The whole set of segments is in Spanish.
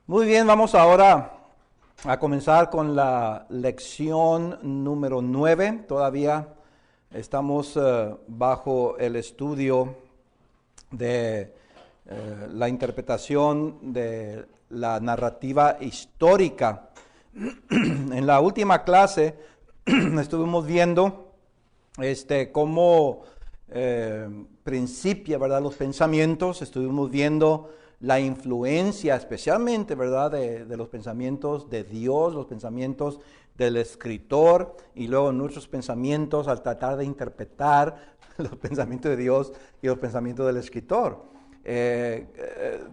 Muy bien, vamos ahora a comenzar con la lección número 9. Todavía estamos bajo el estudio de la interpretación de la narrativa histórica. En la última clase estuvimos viendo cómo principia, ¿verdad?, los pensamientos. Estuvimos viendo la influencia especialmente, ¿verdad?, de los pensamientos de Dios, los pensamientos del escritor y luego nuestros pensamientos al tratar de interpretar los pensamientos de Dios y los pensamientos del escritor.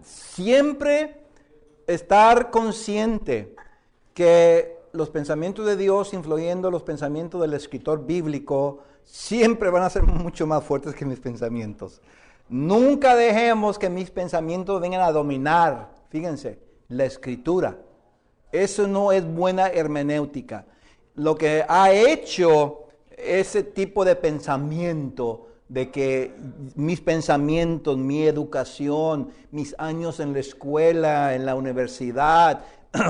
Siempre estar consciente que los pensamientos de Dios influyendo los pensamientos del escritor bíblico siempre van a ser mucho más fuertes que mis pensamientos. Nunca dejemos que mis pensamientos vengan a dominar, fíjense, la escritura. Eso no es buena hermenéutica. Lo que ha hecho ese tipo de pensamiento, de que mis pensamientos, mi educación, mis años en la escuela, en la universidad,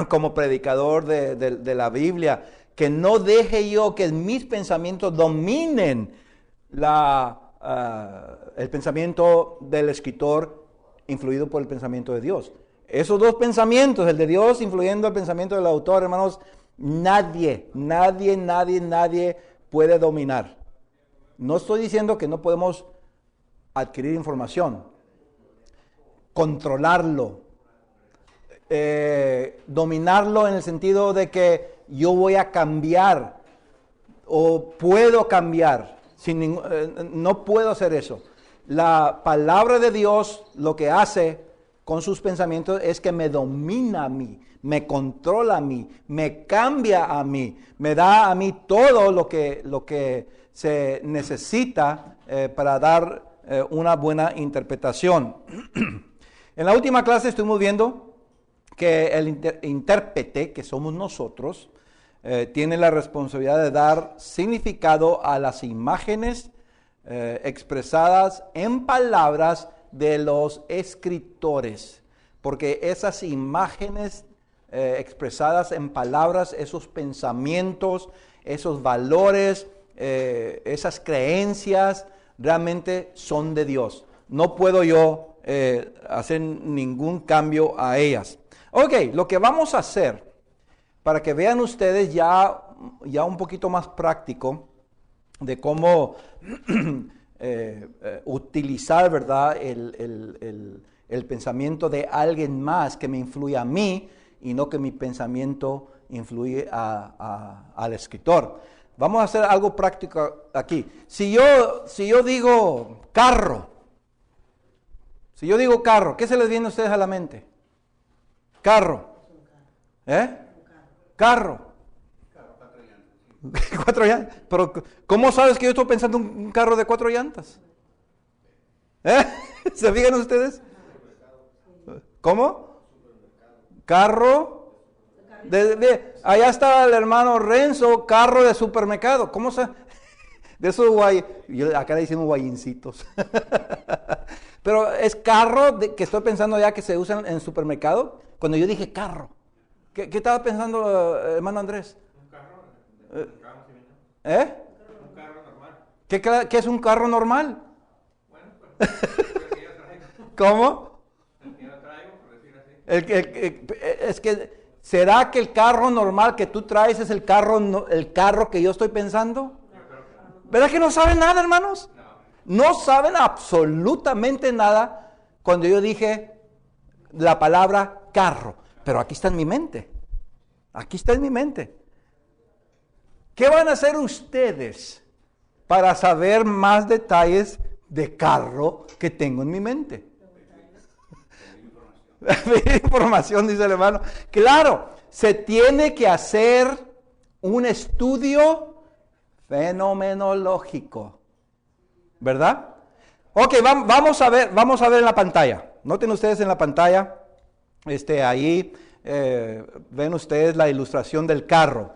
como predicador de la Biblia, que no deje yo que mis pensamientos dominen el pensamiento del escritor influido por el pensamiento de Dios. Esos dos pensamientos, el de Dios influyendo el pensamiento del autor, hermanos, nadie puede dominar. No estoy diciendo que no podemos adquirir información, controlarlo, dominarlo en el sentido de que yo voy a cambiar o puedo cambiar. No puedo hacer eso. La palabra de Dios lo que hace con sus pensamientos es que me domina a mí, me controla a mí, me cambia a mí, me da a mí todo lo que se necesita para dar una buena interpretación. En la última clase estuvimos viendo que el intérprete, que somos nosotros, tiene la responsabilidad de dar significado a las imágenes expresadas en palabras de los escritores, porque esas imágenes expresadas en palabras, esos pensamientos, esos valores, esas creencias, realmente son de Dios. No puedo yo hacer ningún cambio a ellas. Ok, lo que vamos a hacer, para que vean ustedes ya un poquito más práctico de cómo utilizar, ¿verdad?, el pensamiento de alguien más que me influye a mí y no que mi pensamiento influye al escritor. Vamos a hacer algo práctico aquí. Si yo digo carro, ¿qué se les viene a ustedes a la mente? Carro. Carro. Cuatro llantas. Pero ¿cómo sabes que yo estoy pensando en un carro de 4 llantas? ¿Se fijan ustedes? ¿Cómo? Carro. Allá está el hermano Renzo, carro de supermercado. ¿Cómo se? De esos acá le decimos guayincitos. Pero es carro que estoy pensando ya que se usan en supermercado. Cuando yo dije carro, ¿qué estaba pensando, hermano Andrés? Un carro. Un carro normal. ¿Qué es un carro normal? Bueno, pues el que yo traigo. ¿Cómo? El que yo traigo, por decir así. Es que, ¿será que el carro normal que tú traes es el carro que yo estoy pensando? Yo creo que no. ¿Verdad que no saben nada, hermanos? No. No saben absolutamente nada cuando yo dije la palabra carro. Pero aquí está en mi mente. Aquí está en mi mente. ¿Qué van a hacer ustedes para saber más detalles de carro que tengo en mi mente? Información, dice el hermano. Claro, se tiene que hacer un estudio fenomenológico, ¿verdad? Ok, vamos a ver en la pantalla. Noten ustedes en la pantalla, ahí ven ustedes la ilustración del carro.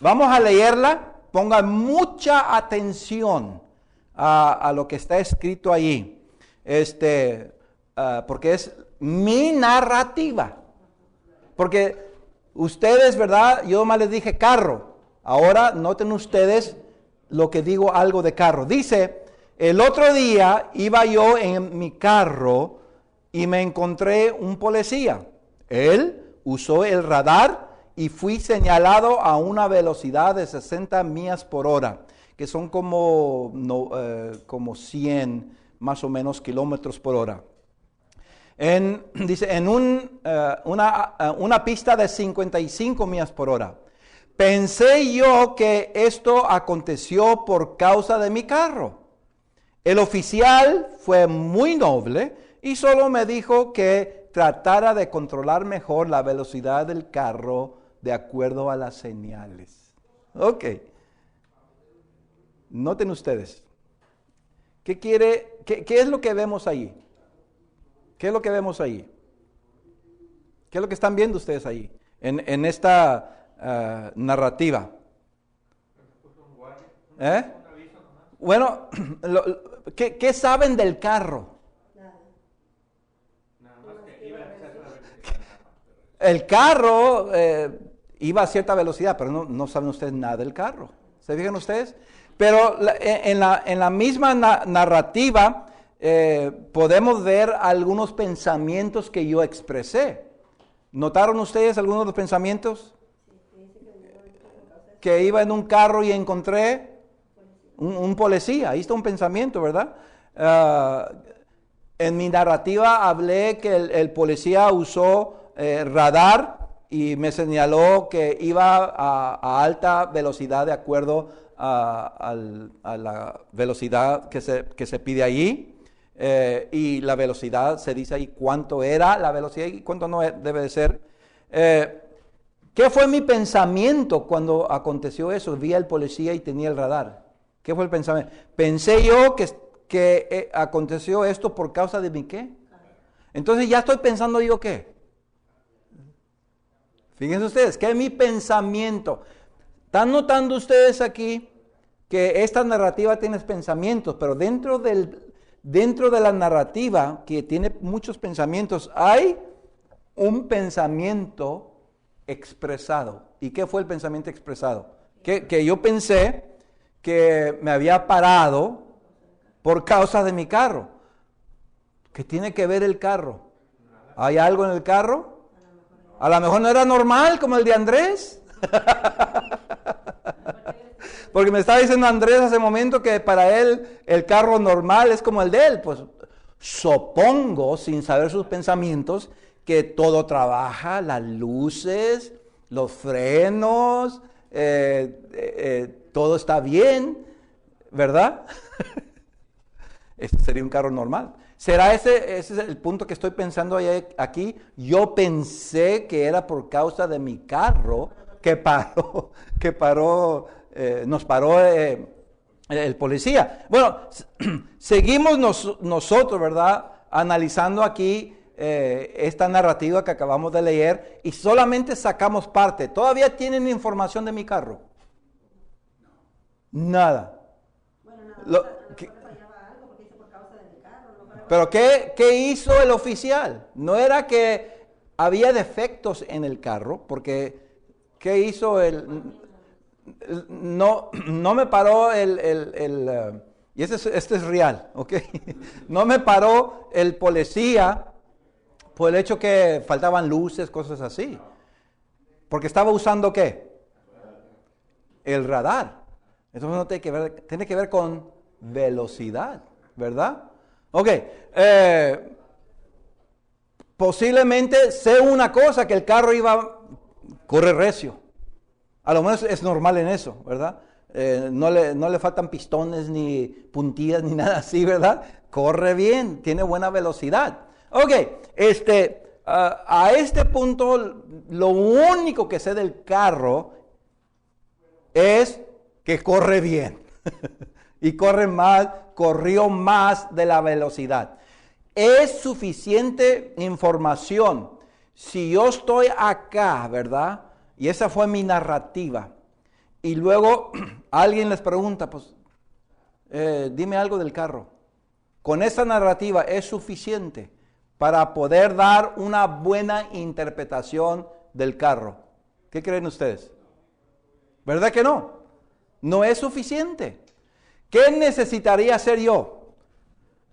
Vamos a leerla. Pongan mucha atención a lo que está escrito allí. porque es mi narrativa. Porque ustedes, ¿verdad? Yo más les dije carro. Ahora noten ustedes lo que digo algo de carro. Dice, el otro día iba yo en mi carro y me encontré un policía. Él usó el radar y fui señalado a una velocidad de 60 millas por hora, que son como 100 más o menos kilómetros por hora. Dice, en una pista de 55 millas por hora. Pensé yo que esto aconteció por causa de mi carro. El oficial fue muy noble y solo me dijo que tratara de controlar mejor la velocidad del carro de acuerdo a las señales. Ok. Noten ustedes. ¿Qué es lo que vemos ahí? ¿Qué es lo que vemos ahí? ¿Qué es lo que están viendo ustedes ahí? En esta narrativa. Bueno, ¿qué saben del carro? El carro iba a cierta velocidad, pero no saben ustedes nada del carro. ¿Se fijan ustedes? Pero en la misma narrativa podemos ver algunos pensamientos que yo expresé. ¿Notaron ustedes algunos de los pensamientos? Que iba en un carro y encontré un policía. Ahí está un pensamiento, ¿verdad? En mi narrativa hablé que el policía usó radar y me señaló que iba a alta velocidad de acuerdo a la velocidad que se pide ahí. Y la velocidad se dice ahí cuánto era la velocidad y cuánto no debe de ser. ¿Qué fue mi pensamiento cuando aconteció eso? Vi al policía y tenía el radar. ¿Qué fue el pensamiento? Pensé yo que aconteció esto por causa de mi qué. Entonces ya estoy pensando yo qué. Fíjense ustedes, ¿qué es mi pensamiento? ¿Están notando ustedes aquí que esta narrativa tiene pensamientos? Pero dentro de la narrativa, que tiene muchos pensamientos, hay un pensamiento expresado. ¿Y qué fue el pensamiento expresado? Que yo pensé que me había parado por causa de mi carro. ¿Qué tiene que ver el carro? ¿Hay algo en el carro? A lo mejor no era normal como el de Andrés. Porque me estaba diciendo Andrés hace un momento que para él el carro normal es como el de él. Pues supongo, sin saber sus pensamientos, que todo trabaja, las luces, los frenos, todo está bien, ¿verdad? Este sería un carro normal. ¿Será ese es el punto que estoy pensando aquí? Yo pensé que era por causa de mi carro nos paró el policía. Bueno, seguimos nosotros, ¿verdad? Analizando aquí esta narrativa que acabamos de leer y solamente sacamos parte. ¿Todavía tienen información de mi carro? Nada. Pero ¿qué hizo el oficial? No era que había defectos en el carro, porque ¿qué hizo no me paró y este es real, ¿ok? No me paró el policía por el hecho que faltaban luces, cosas así. Porque estaba usando ¿qué? El radar. Entonces no tiene que ver con velocidad, ¿verdad? Ok, posiblemente sé una cosa, que el carro corre recio. A lo menos es normal en eso, ¿verdad? No le faltan pistones, ni puntillas, ni nada así, ¿verdad? Corre bien, tiene buena velocidad. Ok, a este punto, lo único que sé del carro es que corre bien. Y corrió más de la velocidad. Es suficiente información. Si yo estoy acá, ¿verdad? Y esa fue mi narrativa. Y luego alguien les pregunta, pues, dime algo del carro. Con esa narrativa es suficiente para poder dar una buena interpretación del carro. ¿Qué creen ustedes? ¿Verdad que no? No es suficiente. ¿Qué necesitaría hacer yo?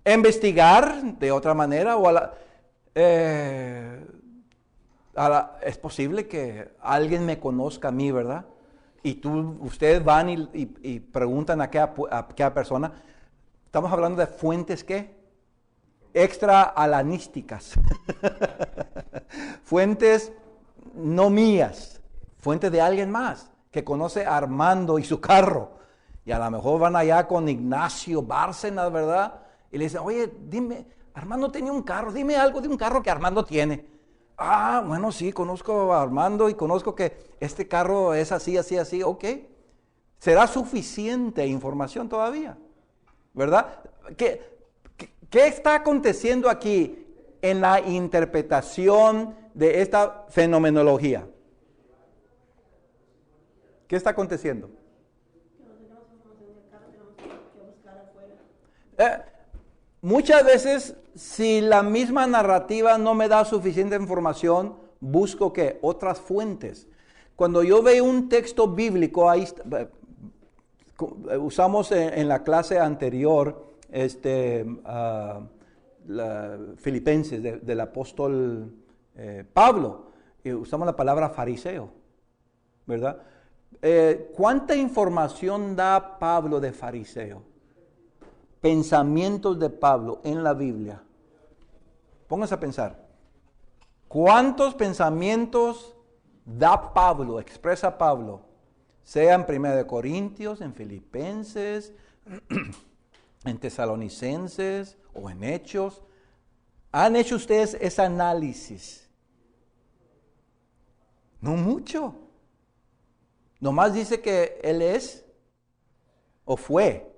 ¿Investigar de otra manera? ¿O es posible que alguien me conozca a mí, verdad? Y ustedes van y preguntan a aquella persona. Estamos hablando de fuentes, ¿qué? Extra alanísticas. Fuentes no mías. Fuentes de alguien más que conoce a Armando y su carro. Y a lo mejor van allá con Ignacio Bárcenas, ¿verdad? Y le dicen, oye, dime, Armando tenía un carro, dime algo de un carro que Armando tiene. Ah, bueno, sí, conozco a Armando y conozco que este carro es así, así, así, ok. ¿Será suficiente información todavía? ¿Verdad? ¿Qué está aconteciendo aquí en la interpretación de esta fenomenología? ¿Qué está aconteciendo? Muchas veces, si la misma narrativa no me da suficiente información, busco ¿qué? Otras fuentes. Cuando yo veo un texto bíblico, ahí usamos en la clase anterior, Filipenses del apóstol Pablo, usamos la palabra fariseo, ¿verdad? ¿Cuánta información da Pablo de fariseo? Pensamientos de Pablo en la Biblia. Pónganse a pensar. ¿Cuántos pensamientos da Pablo, expresa Pablo? Sea en 1 Corintios, en Filipenses, en Tesalonicenses o en Hechos. ¿Han hecho ustedes ese análisis? No mucho. Nomás dice que él es o fue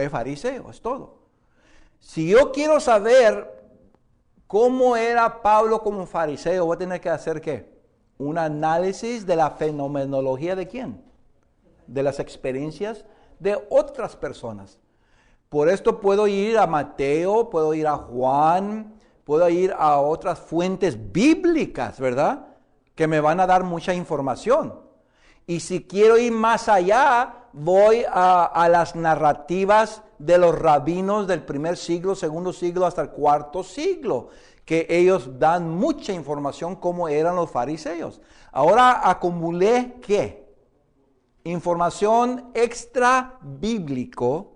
fariseo, es todo. Si yo quiero saber cómo era Pablo como fariseo, voy a tener que hacer ¿qué? Un análisis de la fenomenología de quién? De las experiencias de otras personas. Por esto puedo ir a Mateo, puedo ir a Juan, puedo ir a otras fuentes bíblicas, ¿verdad? Que me van a dar mucha información. Y si quiero ir más allá, voy a las narrativas de los rabinos del primer siglo, segundo siglo, hasta el cuarto siglo, que ellos dan mucha información cómo eran los fariseos. Ahora acumulé, ¿qué? Información extra bíblico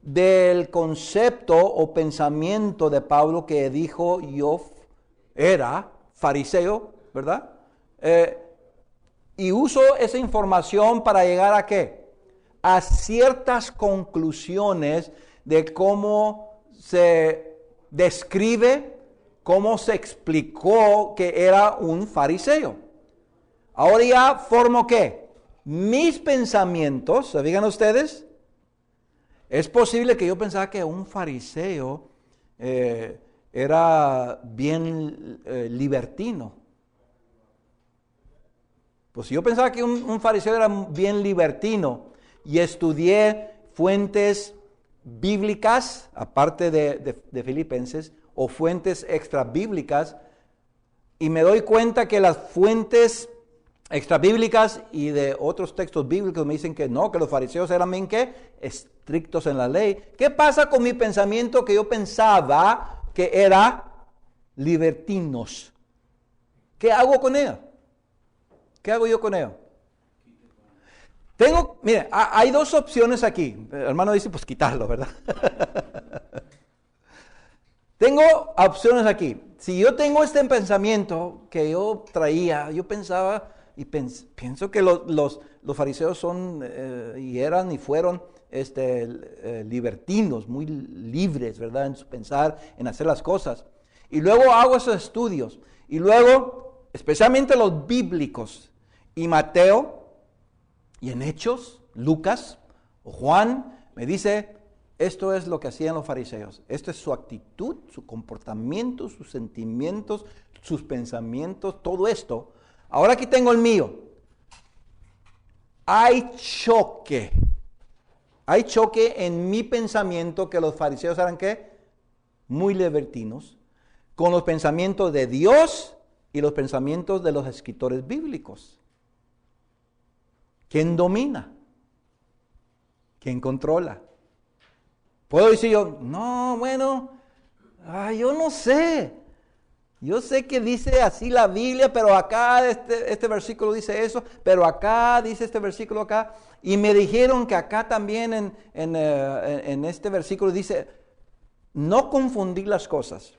del concepto o pensamiento de Pablo que dijo yo era fariseo, ¿verdad? Y uso esa información para llegar a ¿qué? A ciertas conclusiones de cómo se describe, cómo se explicó que era un fariseo. Ahora ya formo ¿qué? Mis pensamientos, ¿se fijan ustedes? Es posible que yo pensaba que un fariseo era bien libertino. Pues yo pensaba que un fariseo era bien libertino y estudié fuentes bíblicas, aparte de Filipenses, o fuentes extra bíblicas, y me doy cuenta que las fuentes extra bíblicas y de otros textos bíblicos me dicen que no, que los fariseos eran bien ¿qué? Estrictos en la ley. ¿Qué pasa con mi pensamiento que yo pensaba que era libertinos? ¿Qué hago con ello? ¿Qué hago yo con ello? Mire, hay dos opciones aquí. El hermano dice, pues quitarlo, ¿verdad? Tengo opciones aquí. Si yo tengo este pensamiento que yo traía, yo pensaba y pienso que los fariseos son y eran y fueron libertinos, muy libres, ¿verdad? En su pensar, en hacer las cosas. Y luego hago esos estudios. Y luego, especialmente los bíblicos, y Mateo, y en Hechos, Lucas o Juan, me dice, esto es lo que hacían los fariseos. Esto es su actitud, su comportamiento, sus sentimientos, sus pensamientos, todo esto. Ahora aquí tengo el mío. Hay choque en mi pensamiento que los fariseos eran ¿qué? Muy libertinos. con los pensamientos de Dios y los pensamientos de los escritores bíblicos. ¿Quién domina? ¿Quién controla? Puedo decir yo, no, bueno, yo no sé. Yo sé que dice así la Biblia, pero acá este versículo dice eso, pero acá dice este versículo acá. Y me dijeron que acá también en este versículo dice, no confundir las cosas.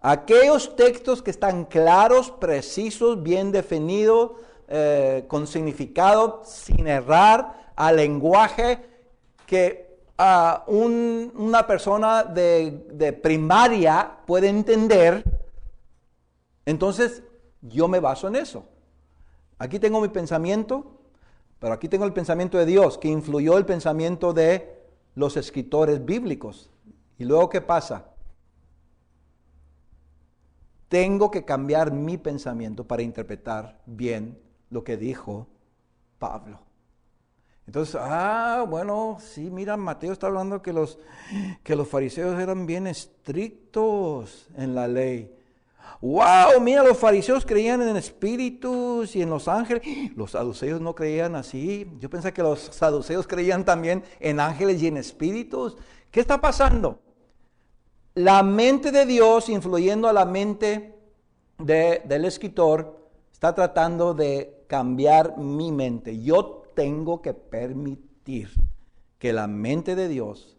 Aquellos textos que están claros, precisos, bien definidos, con significado, sin errar, al lenguaje que una persona de primaria puede entender. Entonces, yo me baso en eso. Aquí tengo mi pensamiento, pero aquí tengo el pensamiento de Dios, que influyó el pensamiento de los escritores bíblicos. ¿Y luego qué pasa? Tengo que cambiar mi pensamiento para interpretar bien lo que dijo Pablo. Entonces, bueno, sí, mira, Mateo está hablando que los fariseos eran bien estrictos en la ley. ¡Wow! Mira, los fariseos creían en espíritus y en los ángeles. Los saduceos no creían así. Yo pensé que los saduceos creían también en ángeles y en espíritus. ¿Qué está pasando? La mente de Dios, influyendo a la mente del escritor, está tratando de cambiar mi mente. Yo tengo que permitir que la mente de Dios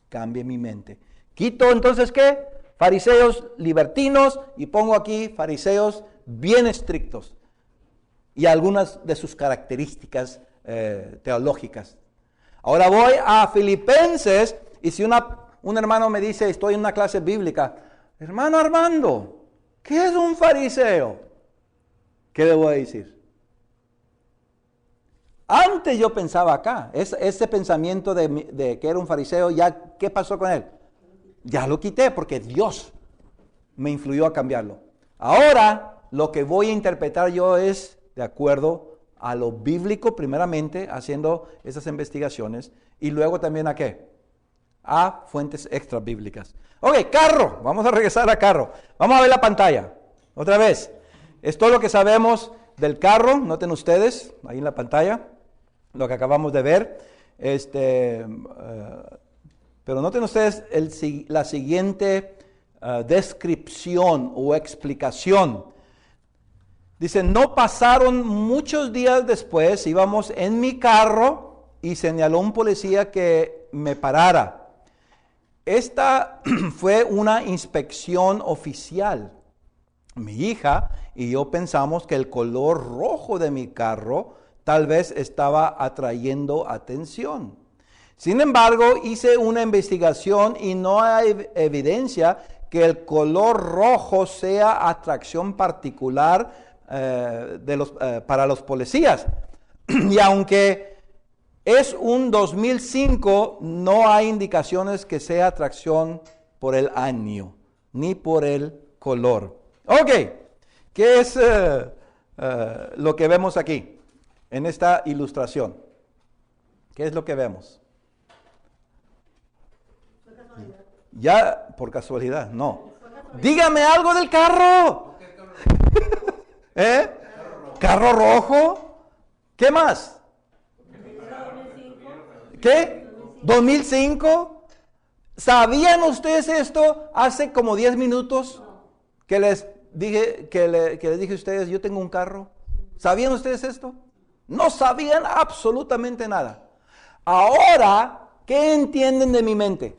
cambie mi mente. Quito entonces, ¿qué? Fariseos libertinos y pongo aquí fariseos bien estrictos y algunas de sus características teológicas. Ahora voy a Filipenses y si un hermano me dice, estoy en una clase bíblica, hermano Armando, ¿qué es un fariseo? ¿Qué le voy a decir? Antes yo pensaba acá, ese pensamiento de que era un fariseo, ya, ¿qué pasó con él? Ya lo quité porque Dios me influyó a cambiarlo. Ahora lo que voy a interpretar yo es de acuerdo a lo bíblico primeramente, haciendo esas investigaciones, y luego también ¿a qué? A fuentes extra bíblicas. Ok, carro, vamos a regresar a carro. Vamos a ver la pantalla, otra vez. Es todo lo que sabemos del carro, noten ustedes, ahí en la pantalla, lo que acabamos de ver. Pero noten ustedes la siguiente descripción o explicación. Dice, no pasaron muchos días después, íbamos en mi carro y señaló un policía que me parara. Esta fue una inspección oficial. Mi hija y yo pensamos que el color rojo de mi carro tal vez estaba atrayendo atención. Sin embargo, hice una investigación y no hay evidencia que el color rojo sea atracción particular para los policías. Y aunque es un 2005, no hay indicaciones que sea atracción por el año, ni por el color. Ok, ¿qué es lo que vemos aquí en esta ilustración? ¿Qué es lo que vemos? Ya, por casualidad, no. Dígame algo del carro. ¿Eh? ¿Carro rojo? ¿Qué más? ¿Qué? ¿2005? ¿Sabían ustedes esto hace como 10 minutos? Que les dije a ustedes, yo tengo un carro. ¿Sabían ustedes esto? No sabían absolutamente nada. Ahora, ¿qué entienden de mi mente?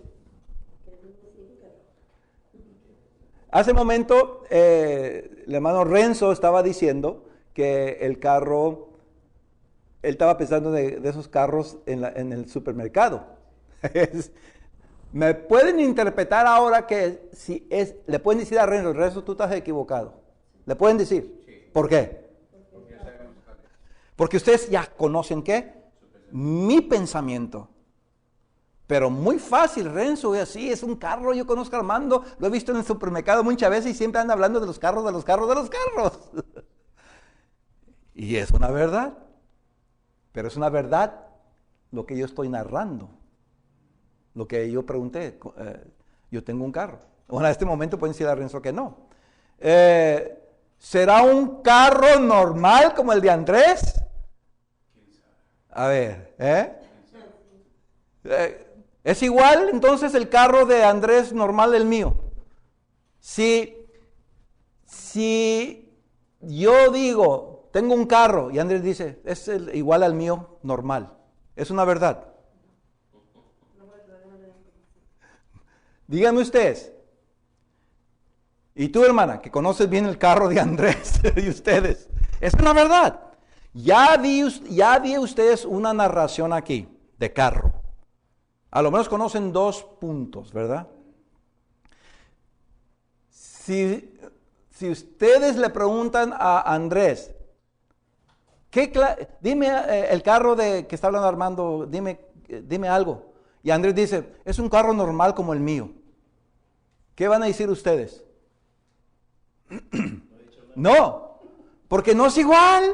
Hace un momento, el hermano Renzo estaba diciendo que el carro, él estaba pensando de esos carros en el supermercado. ¿Me pueden interpretar ahora que le pueden decir a Renzo, tú estás equivocado? ¿Le pueden decir? Sí. ¿Por qué? Porque ustedes ya conocen ¿qué? Mi pensamiento. Pero muy fácil, Renzo, es así, es un carro, yo conozco a Armando, lo he visto en el supermercado muchas veces y siempre anda hablando de los carros, de los carros, de los carros. Y es una verdad, pero es una verdad lo que yo estoy narrando, lo que yo pregunté, yo tengo un carro. Bueno, a este momento pueden decir a Renzo que no. ¿Será un carro normal como el de Andrés? A ver, ¿es igual entonces el carro de Andrés normal del mío? Si yo digo, tengo un carro y Andrés dice, es igual al mío normal, ¿es una verdad? Díganme ustedes. Y tú, hermana, que conoces bien el carro de Andrés y ustedes, es una verdad. Ya di ustedes una narración aquí de carro. A lo menos conocen 2 puntos, ¿verdad? Si ustedes le preguntan a Andrés, dime el carro que está hablando Armando, dime algo. Y Andrés dice, es un carro normal como el mío. ¿Qué van a decir ustedes? No, porque no es igual.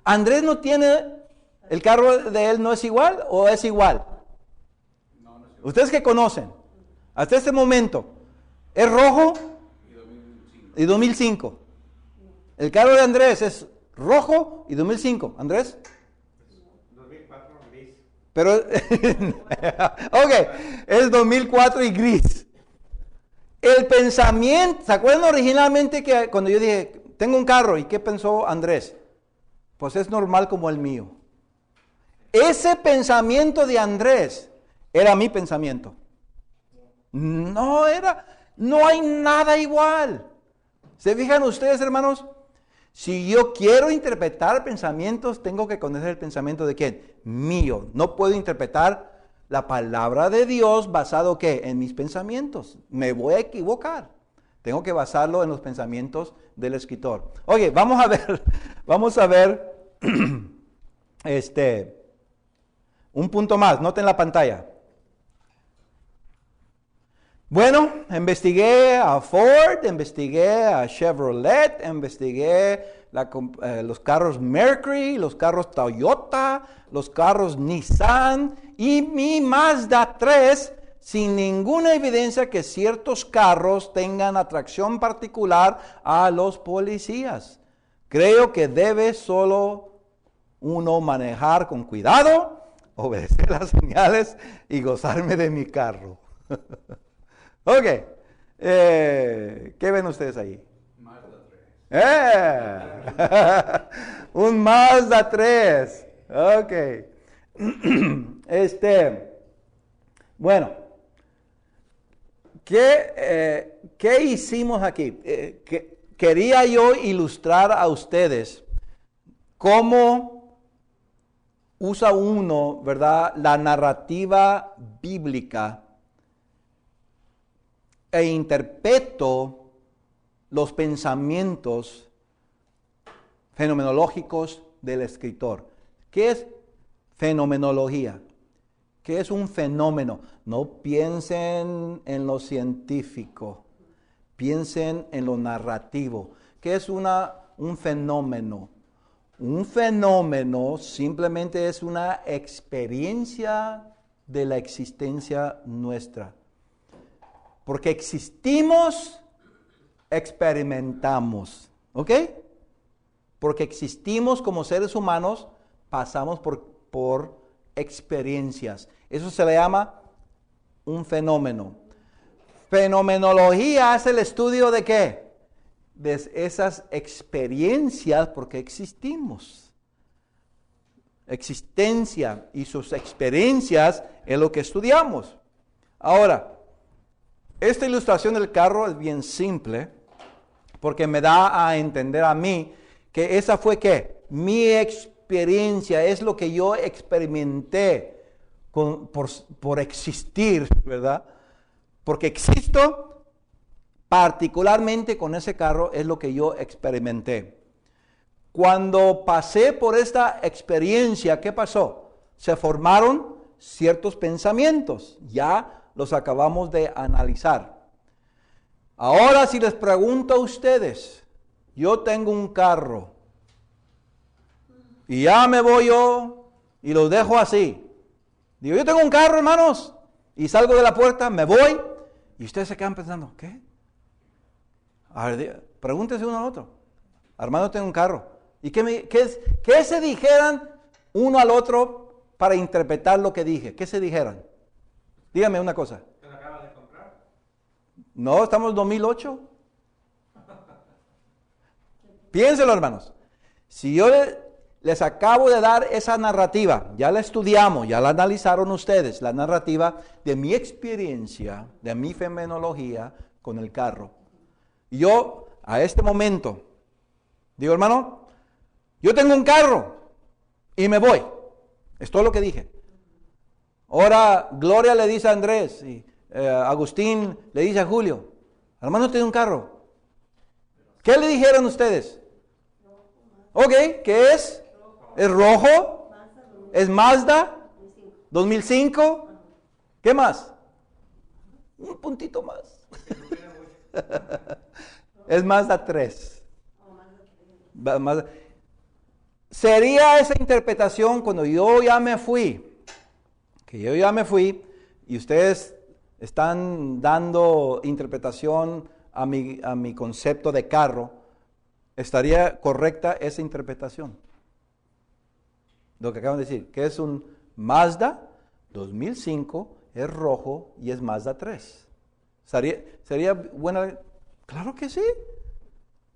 Andrés no tiene, el carro de él no es igual o es igual. Ustedes que conocen, hasta este momento, es rojo y 2005. El carro de Andrés es rojo y 2005. ¿Andrés? 2004 gris. Pero, ok, es 2004 y gris. El pensamiento, ¿se acuerdan originalmente que cuando yo dije, tengo un carro, ¿y qué pensó Andrés? Pues es normal como el mío. Ese pensamiento de Andrés era mi pensamiento. No hay nada igual. ¿Se fijan ustedes, hermanos? Si yo quiero interpretar pensamientos, tengo que conocer el pensamiento de quién? Mío. No puedo interpretar la palabra de Dios basado ¿qué? En mis pensamientos. Me voy a equivocar. Tengo que basarlo en los pensamientos del escritor. Oye, vamos a ver un punto más. Noten la pantalla. Bueno, investigué a Ford, investigué a Chevrolet, investigué los carros Mercury, los carros Toyota, los carros Nissan y mi Mazda 3 sin ninguna evidencia que ciertos carros tengan atracción particular a los policías. Creo que debe solo uno manejar con cuidado, obedecer las señales y gozarme de mi carro. Ok, ¿qué ven ustedes ahí? Mazda 3. Un Mazda 3. Ok. Bueno, ¿qué hicimos aquí? Quería yo ilustrar a ustedes cómo usa uno, ¿verdad?, la narrativa bíblica e interpreto los pensamientos fenomenológicos del escritor. ¿Qué es fenomenología? ¿Qué es un fenómeno? No piensen en lo científico, piensen en lo narrativo. ¿Qué es un fenómeno? Un fenómeno simplemente es una experiencia de la existencia nuestra. Porque existimos, experimentamos. ¿Ok? Porque existimos como seres humanos, pasamos por experiencias. Eso se le llama un fenómeno. Fenomenología es el estudio de ¿qué? De esas experiencias, porque existimos. Existencia y sus experiencias es lo que estudiamos. Ahora, esta ilustración del carro es bien simple, porque me da a entender a mí que esa fue ¿qué? Mi experiencia, es lo que yo experimenté por existir, ¿verdad? Porque existo, particularmente con ese carro, es lo que yo experimenté. Cuando pasé por esta experiencia, ¿qué pasó? Se formaron ciertos pensamientos, ya los acabamos de analizar. Ahora, si les pregunto a ustedes, yo tengo un carro y ya me voy yo y lo dejo así. Digo, yo tengo un carro, hermanos, y salgo de la puerta, me voy, y ustedes se quedan pensando, ¿qué? A ver, pregúntese uno al otro. Hermano, tengo un carro. ¿Y qué se dijeran uno al otro para interpretar lo que dije? ¿Qué se dijeran? Dígame una cosa. ¿Te lo acabas de comprar? No, estamos en 2008. Piénselo, hermanos. Si yo les acabo de dar esa narrativa, ya la estudiamos, ya la analizaron ustedes, la narrativa de mi experiencia, de mi fenomenología con el carro. Y yo, a este momento, digo, hermano, yo tengo un carro y me voy. Es todo lo que dije. Ahora, Gloria le dice a Andrés y Agustín le dice a Julio, hermano, tengo un carro. ¿Qué le dijeron ustedes? Ok, ¿qué es? ¿Es rojo? ¿Es Mazda? 2005. ¿Qué más? Un puntito más. Es Mazda 3. Sería esa interpretación cuando yo ya me fui, y ustedes están dando interpretación a mi concepto de carro, ¿estaría correcta esa interpretación? Lo que acaban de decir, que es un Mazda 2005, es rojo y es Mazda 3. ¿Sería buena? Claro que sí.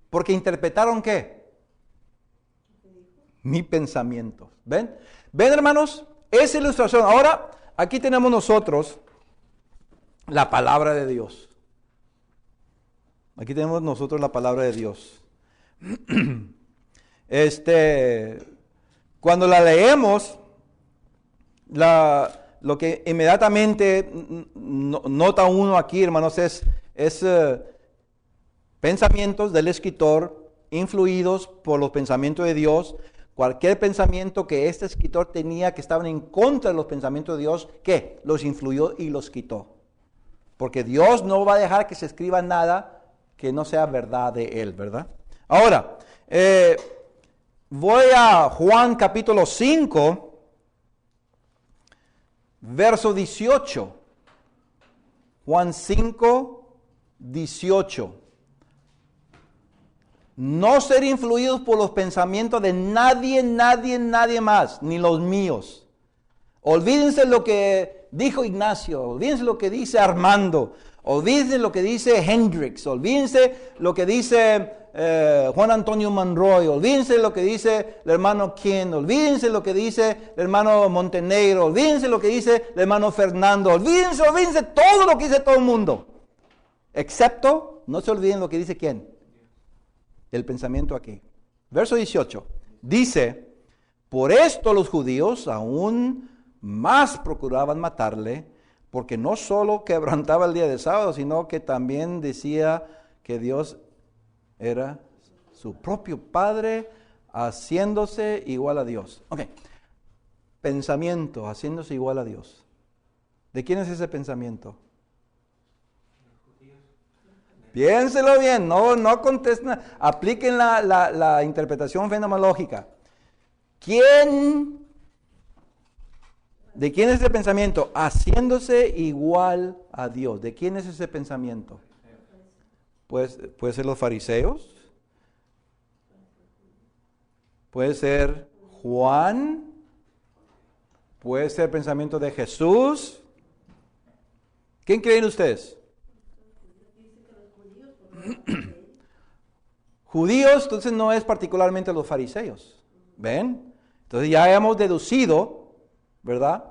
Porque interpretaron ¿qué? Mi pensamiento. ¿Ven? ¿Ven, hermanos? Esa ilustración. Ahora, aquí tenemos nosotros la palabra de Dios. Aquí tenemos nosotros la palabra de Dios. Cuando la leemos, lo que inmediatamente nota uno aquí, hermanos, es pensamientos del escritor influidos por los pensamientos de Dios. Cualquier pensamiento que este escritor tenía que estaban en contra de los pensamientos de Dios, ¿qué? Los influyó y los quitó. Porque Dios no va a dejar que se escriba nada que no sea verdad de Él, ¿verdad? Ahora, voy a Juan capítulo 5, verso 18. Juan 5, 18. No ser influidos por los pensamientos de nadie más, ni los míos. Olvídense lo que dijo Ignacio, olvídense lo que dice Armando, olvídense lo que dice Hendrix, olvídense lo que dice Juan Antonio Monroy, olvídense lo que dice el hermano Ken, olvídense lo que dice el hermano Montenegro, olvídense lo que dice el hermano Fernando, olvídense todo lo que dice todo el mundo. Excepto, no se olviden lo que dice ¿quién? El pensamiento aquí. Verso 18. Dice, por esto los judíos aún más procuraban matarle, porque no solo quebrantaba el día de sábado, sino que también decía que Dios era su propio Padre, haciéndose igual a Dios. Ok. Pensamiento, haciéndose igual a Dios. ¿De quién es ese pensamiento? Piénselo bien, no contesten, apliquen la interpretación fenomenológica. ¿De quién es ese pensamiento? Haciéndose igual a Dios. ¿De quién es ese pensamiento? Pues, puede ser los fariseos, puede ser Juan, puede ser el pensamiento de Jesús. ¿Quién creen ustedes? Judíos, entonces no es particularmente los fariseos. ¿Ven? Entonces ya hemos deducido, ¿verdad?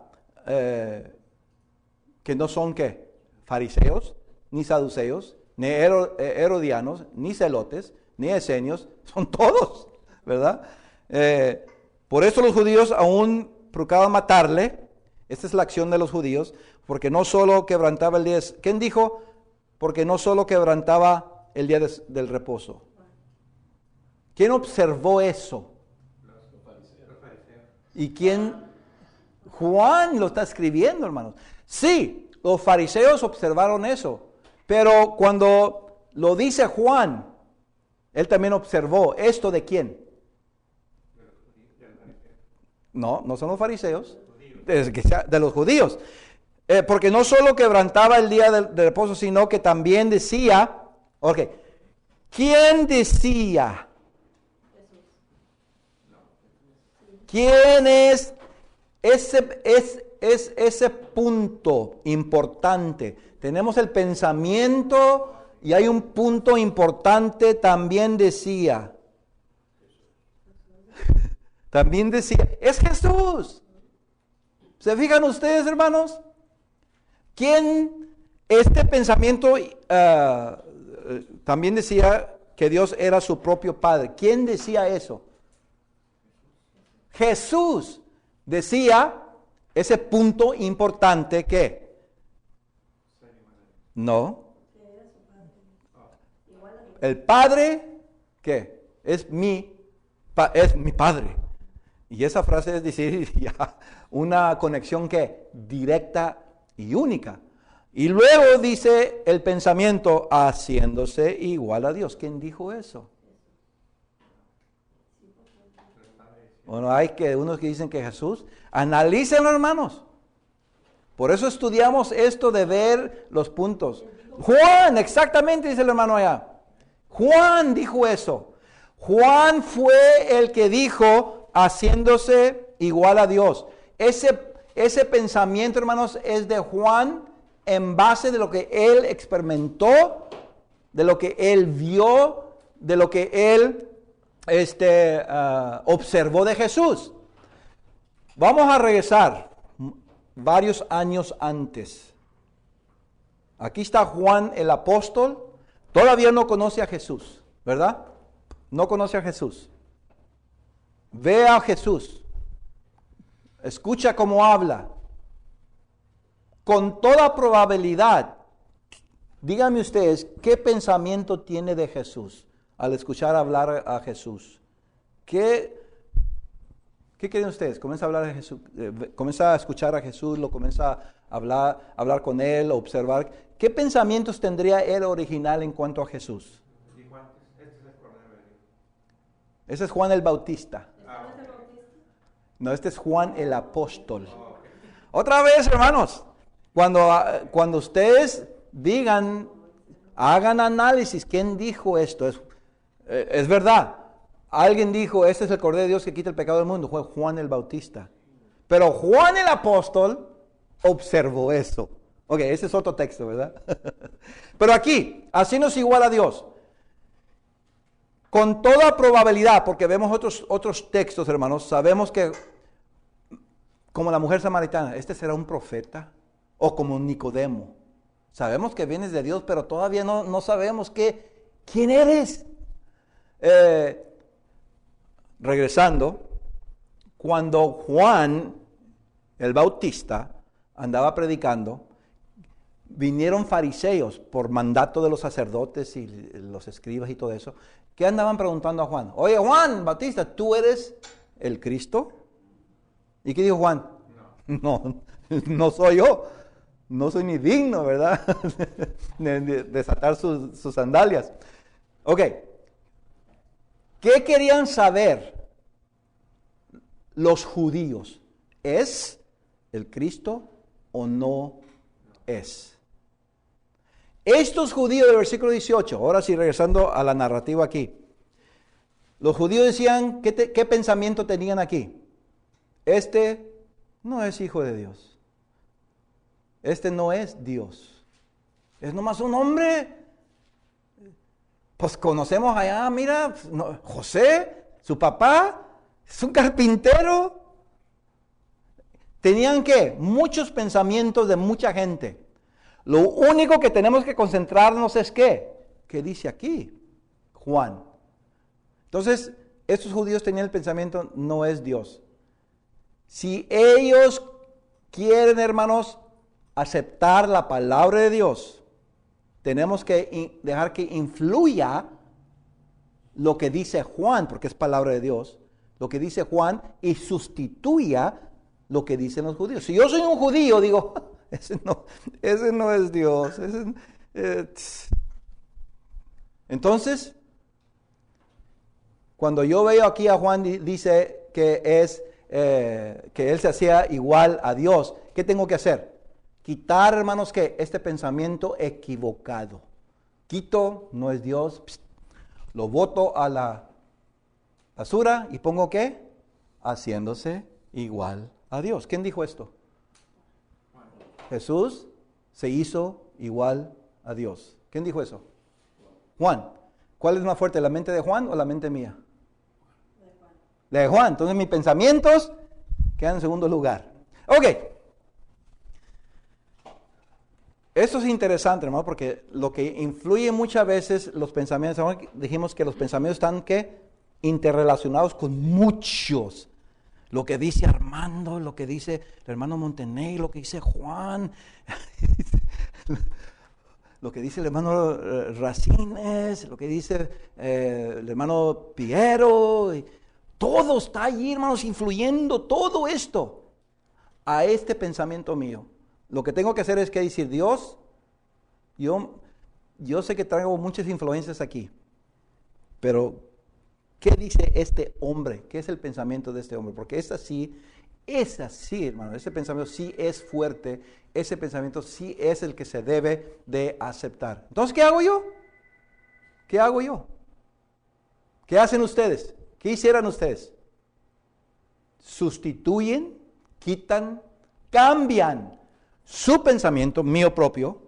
Que no son ¿qué? Fariseos, ni saduceos, ni herodianos, ni celotes, ni esenios, son todos, ¿verdad? Por eso los judíos aún procuraban matarle. Esta es la acción de los judíos, porque no solo quebrantaba el día. ¿Quién dijo? Porque no solo quebrantaba el día del reposo. ¿Quién observó eso? Los fariseos. ¿Y quién? Juan lo está escribiendo, hermanos. Sí, los fariseos observaron eso, pero cuando lo dice Juan, él también observó esto de quién. No son los fariseos, de los judíos. Porque no solo quebrantaba el día del reposo, sino que también decía, ok, ¿Quién decía? ¿Quién es? Ese punto importante. Tenemos el pensamiento y hay un punto importante. También decía. También decía. Es Jesús. ¿Se fijan ustedes, hermanos? ¿Quién? Este pensamiento también decía que Dios era su propio Padre. ¿Quién decía eso? Jesús decía ese punto importante que no. El Padre, ¿qué? Es mi Padre. Y esa frase es decir ya una conexión que directa y única. Y luego dice el pensamiento haciéndose igual a Dios. ¿Quién dijo eso? Bueno, hay unos que dicen que Jesús. Analícenlo, hermanos. Por eso estudiamos esto de ver los puntos. Juan, exactamente, dice el hermano allá. Juan dijo eso. Juan fue el que dijo haciéndose igual a Dios. Ese pensamiento, hermanos, es de Juan en base de lo que él experimentó, de lo que él vio, de lo que él observó de Jesús. Vamos a regresar varios años antes. Aquí está Juan el apóstol. Todavía no conoce a Jesús, ¿verdad? No conoce a Jesús. Ve a Jesús. Escucha cómo habla. Con toda probabilidad, díganme ustedes, ¿qué pensamiento tiene de Jesús al escuchar hablar a Jesús? ¿Qué creen ustedes? Comienza a hablar de Jesús, comienza a escuchar a Jesús, lo comienza a hablar con él, a observar. ¿Qué pensamientos tendría él original en cuanto a Jesús? Ese es Juan el Bautista. No, este es Juan el apóstol. Otra vez, hermanos. Cuando ustedes digan, hagan análisis, ¿quién dijo esto? Es verdad. Alguien dijo, este es el Cordero de Dios que quita el pecado del mundo. Fue Juan el Bautista. Pero Juan el apóstol observó eso. Ok, ese es otro texto, ¿verdad? Pero aquí, haciéndose igual a Dios. Con toda probabilidad, porque vemos otros textos, hermanos, sabemos que, como la mujer samaritana, este será un profeta. O como Nicodemo. Sabemos que vienes de Dios, pero todavía no sabemos quién eres. Regresando, cuando Juan el Bautista andaba predicando, vinieron fariseos por mandato de los sacerdotes y los escribas y todo eso, que andaban preguntando a Juan, oye Juan Bautista, ¿tú eres el Cristo? ¿Y qué dijo Juan? No soy yo. No soy ni digno, ¿verdad? de desatar sus sandalias. Ok. ¿Qué querían saber los judíos? ¿Es el Cristo o no es? Estos judíos del versículo 18, ahora sí regresando a la narrativa aquí. Los judíos decían, ¿qué pensamiento tenían aquí? Este no es hijo de Dios. Este no es Dios. Es nomás un hombre. Pues conocemos allá, mira, José, su papá, es un carpintero. Tenían muchos pensamientos de mucha gente. Lo único que tenemos que concentrarnos es ¿qué dice aquí Juan? Entonces, estos judíos tenían el pensamiento, no es Dios. Si ellos quieren, hermanos, aceptar la palabra de Dios, tenemos que dejar que influya lo que dice Juan, porque es palabra de Dios, lo que dice Juan, y sustituya lo que dicen los judíos. Si yo soy un judío, digo, ese no es Dios. Entonces, cuando yo veo aquí a Juan, dice que él se hacía igual a Dios, ¿qué tengo que hacer? Quitar, hermanos, este pensamiento equivocado. Quito, no es Dios. Lo boto a la basura y pongo ¿qué? Haciéndose igual a Dios. ¿Quién dijo esto? Jesús se hizo igual a Dios. ¿Quién dijo eso? Juan. ¿Cuál es más fuerte, la mente de Juan o la mente mía? La de Juan. Entonces mis pensamientos quedan en segundo lugar. Ok. Eso es interesante, hermano, porque lo que influye muchas veces los pensamientos, dijimos que los pensamientos están ¿qué? Interrelacionados con muchos. Lo que dice Armando, lo que dice el hermano Montenegro, lo que dice Juan, lo que dice el hermano Racines, lo que dice el hermano Piero, todo está allí, hermanos, influyendo todo esto a este pensamiento mío. Lo que tengo que hacer es que decir, Dios, yo sé que traigo muchas influencias aquí, pero ¿qué dice este hombre? ¿Qué es el pensamiento de este hombre? Porque es así, hermano, ese pensamiento sí es fuerte, ese pensamiento sí es el que se debe de aceptar. Entonces, ¿qué hago yo? ¿Qué hago yo? ¿Qué hacen ustedes? ¿Qué hicieran ustedes? Sustituyen, quitan, cambian su pensamiento, mío propio,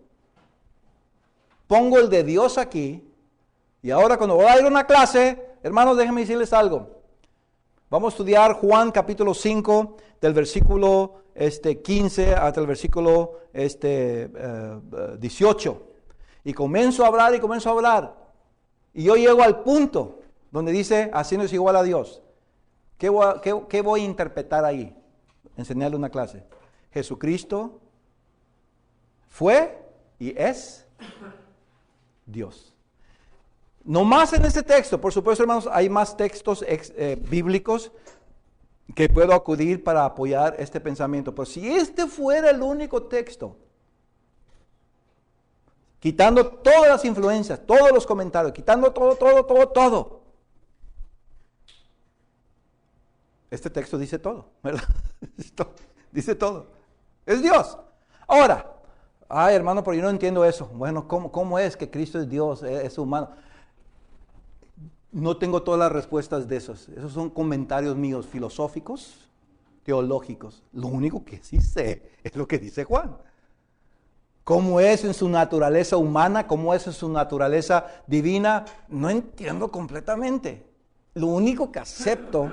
pongo el de Dios aquí, y ahora cuando voy a ir a una clase, hermanos, déjenme decirles algo. Vamos a estudiar Juan capítulo 5, del versículo 15 hasta el versículo 18. Y comienzo a hablar, y yo llego al punto donde dice, haciéndose igual a Dios. ¿Qué voy a interpretar ahí? Enseñarle una clase. Jesucristo fue y es Dios. No más en este texto, por supuesto, hermanos, hay más textos bíblicos que puedo acudir para apoyar este pensamiento. Pero si este fuera el único texto, quitando todas las influencias, todos los comentarios, quitando todo, este texto dice todo, ¿verdad? Dice todo. Es Dios. Ahora, ay, hermano, pero yo no entiendo eso. Bueno, ¿cómo es que Cristo es Dios, es humano? No tengo todas las respuestas de esos. Esos son comentarios míos filosóficos, teológicos. Lo único que sí sé es lo que dice Juan. ¿Cómo es en su naturaleza humana? ¿Cómo es en su naturaleza divina? No entiendo completamente. Lo único que acepto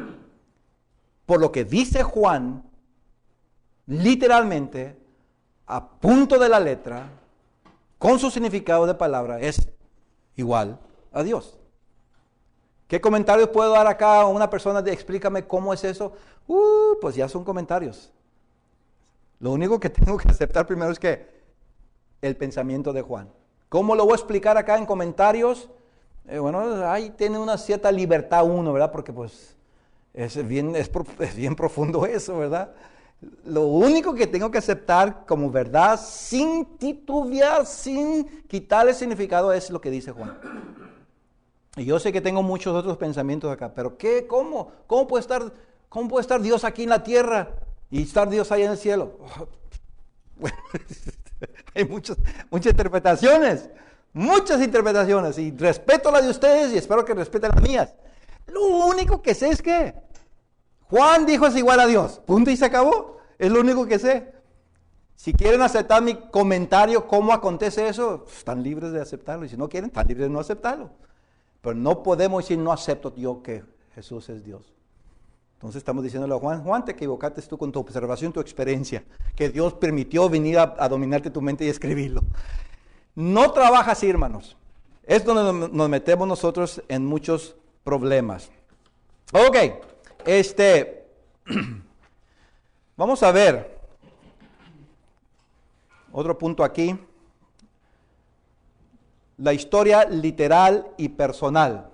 por lo que dice Juan, literalmente, a punto de la letra, con su significado de palabra, es igual a Dios. ¿Qué comentarios puedo dar acá a una persona de explícame cómo es eso? Pues ya son comentarios. Lo único que tengo que aceptar primero es que el pensamiento de Juan. ¿Cómo lo voy a explicar acá en comentarios? Bueno, ahí tiene una cierta libertad uno, ¿verdad? Porque pues es bien profundo eso, ¿verdad? Lo único que tengo que aceptar como verdad, sin titubear, sin quitarle significado, es lo que dice Juan. Y yo sé que tengo muchos otros pensamientos acá, pero ¿qué? ¿Cómo puede estar Dios aquí en la tierra y estar Dios allá en el cielo? Bueno, hay muchas interpretaciones, y respeto la de ustedes y espero que respeten las mías. Lo único que sé es que Juan dijo es igual a Dios, punto y se acabó, es lo único que sé. Si quieren aceptar mi comentario, cómo acontece eso, están libres de aceptarlo, y si no quieren, están libres de no aceptarlo. Pero no podemos decir, no acepto yo que Jesús es Dios. Entonces estamos diciéndole a Juan, te equivocaste tú con tu observación, tu experiencia, que Dios permitió venir a dominarte tu mente y escribirlo. No trabaja así, hermanos. Es donde nos metemos nosotros en muchos problemas. Ok, vamos a ver otro punto aquí. La historia literal y personal.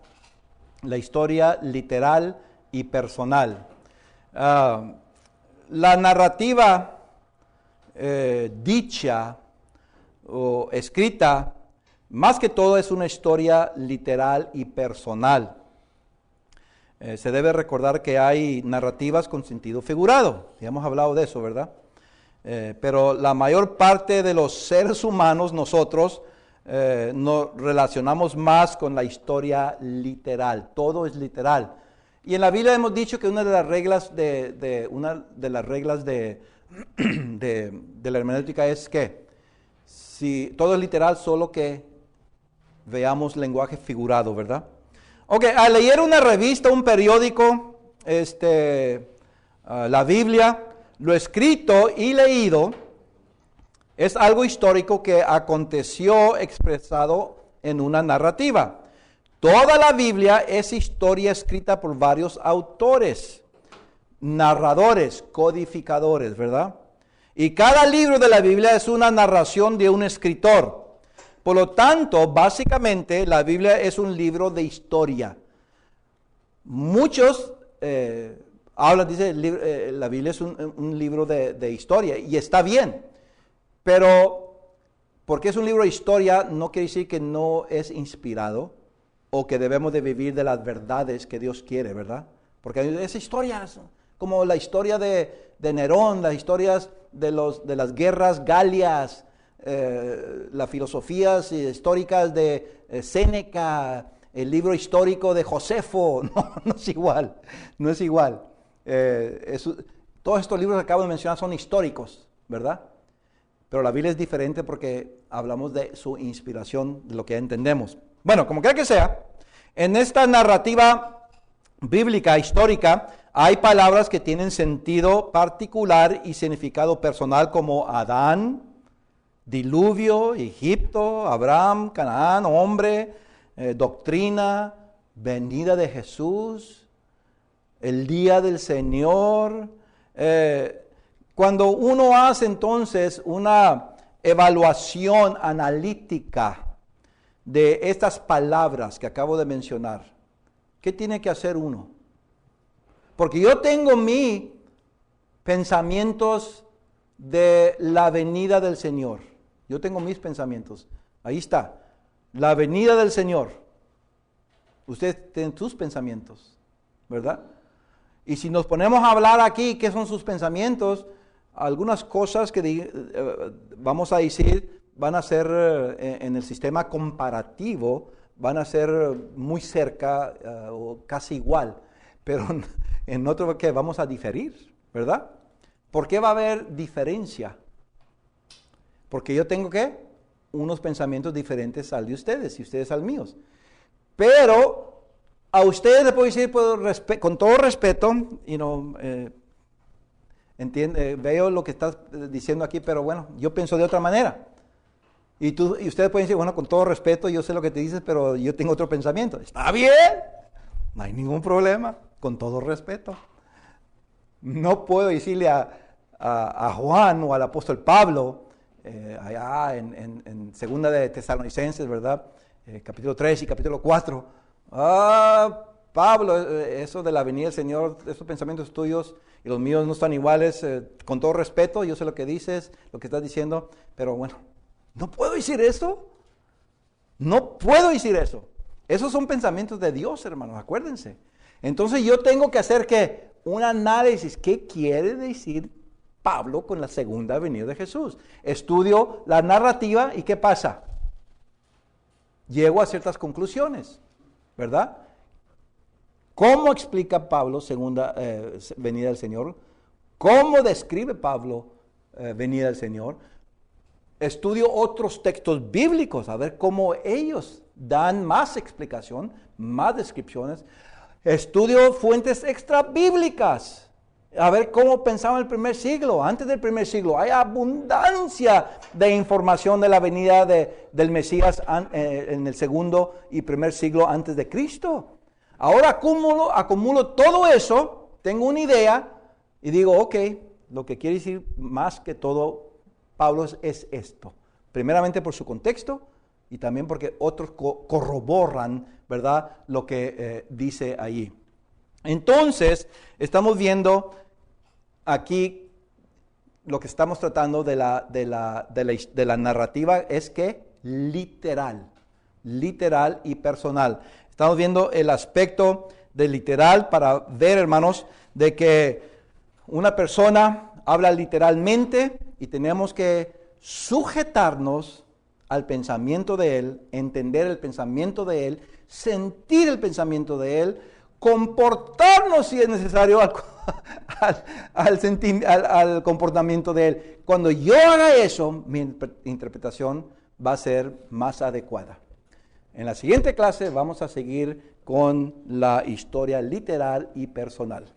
La historia literal y personal. La narrativa dicha o escrita, más que todo es una historia literal y personal. Se debe recordar que hay narrativas con sentido figurado. Ya hemos hablado de eso, ¿verdad? Pero la mayor parte de los seres humanos, nosotros, nos relacionamos más con la historia literal. Todo es literal. Y en la Biblia hemos dicho que una de las reglas de la hermenéutica es que si todo es literal, solo que veamos lenguaje figurado, ¿verdad? Ok, al leer una revista, un periódico, la Biblia, lo escrito y leído es algo histórico que aconteció expresado en una narrativa. Toda la Biblia es historia escrita por varios autores, narradores, codificadores, ¿verdad? Y cada libro de la Biblia es una narración de un escritor. Por lo tanto, básicamente, la Biblia es un libro de historia. Muchos dicen, la Biblia es un libro de historia, y está bien. Pero, porque es un libro de historia, no quiere decir que no es inspirado, o que debemos de vivir de las verdades que Dios quiere, ¿verdad? Porque es historias, como la historia de Nerón, las historias de las guerras galias, las filosofías históricas de Séneca, el libro histórico de Josefo. No es igual, no es igual. Todos estos libros que acabo de mencionar son históricos, ¿verdad? Pero la Biblia es diferente porque hablamos de su inspiración, de lo que entendemos. Bueno, como quiera que sea, en esta narrativa bíblica, histórica, hay palabras que tienen sentido particular y significado personal, como Adán, diluvio, Egipto, Abraham, Canaán, hombre, doctrina, venida de Jesús, el día del Señor. Cuando uno hace entonces una evaluación analítica de estas palabras que acabo de mencionar, ¿qué tiene que hacer uno? Porque yo tengo mis pensamientos de la venida del Señor. Yo tengo mis pensamientos. Ahí está. La venida del Señor. Ustedes tienen sus pensamientos, ¿verdad? Y si nos ponemos a hablar aquí, ¿qué son sus pensamientos? Algunas cosas que vamos a decir van a ser en el sistema comparativo, van a ser muy cerca o casi igual, pero en otro que vamos a diferir, ¿verdad? ¿Por qué va a haber diferencia? Porque yo tengo unos pensamientos diferentes al de ustedes y ustedes al míos. Pero a ustedes les puedo decir con todo respeto, veo lo que estás diciendo aquí, pero bueno, yo pienso de otra manera. Y ustedes pueden decir, bueno, con todo respeto, yo sé lo que te dices, pero yo tengo otro pensamiento. Está bien, no hay ningún problema, con todo respeto. No puedo decirle a Juan o al apóstol Pablo, allá en segunda de Tesalonicenses, ¿verdad? Capítulo 3 y capítulo 4. Pablo, eso de la venida del Señor, esos pensamientos tuyos y los míos no están iguales. Con todo respeto, yo sé lo que dices, lo que estás diciendo, pero bueno, no puedo decir eso. No puedo decir eso. Esos son pensamientos de Dios, hermanos, acuérdense. Entonces yo tengo que hacer un análisis. ¿Qué quiere decir Pablo con la segunda venida de Jesús? Estudio la narrativa y ¿qué pasa? Llego a ciertas conclusiones, ¿verdad? ¿Cómo explica Pablo segunda venida del Señor? ¿Cómo describe Pablo venida del Señor? Estudio otros textos bíblicos, a ver cómo ellos dan más explicación, más descripciones. Estudio fuentes extra bíblicas, a ver cómo pensaba el primer siglo. Antes del primer siglo hay abundancia de información de la venida del Mesías en el segundo y primer siglo antes de Cristo. Ahora acumulo todo eso, tengo una idea y digo, ok, lo que quiere decir más que todo Pablo es esto. Primeramente por su contexto y también porque otros corroboran, ¿verdad?, lo que dice allí. Entonces, estamos viendo aquí lo que estamos tratando de la narrativa es que literal y personal. Estamos viendo el aspecto de literal para ver, hermanos, de que una persona habla literalmente y tenemos que sujetarnos al pensamiento de Él, entender el pensamiento de Él, sentir el pensamiento de Él, comportarnos si es necesario al comportamiento de Él. Cuando yo haga eso, mi interpretación va a ser más adecuada. En la siguiente clase vamos a seguir con la historia literal y personal.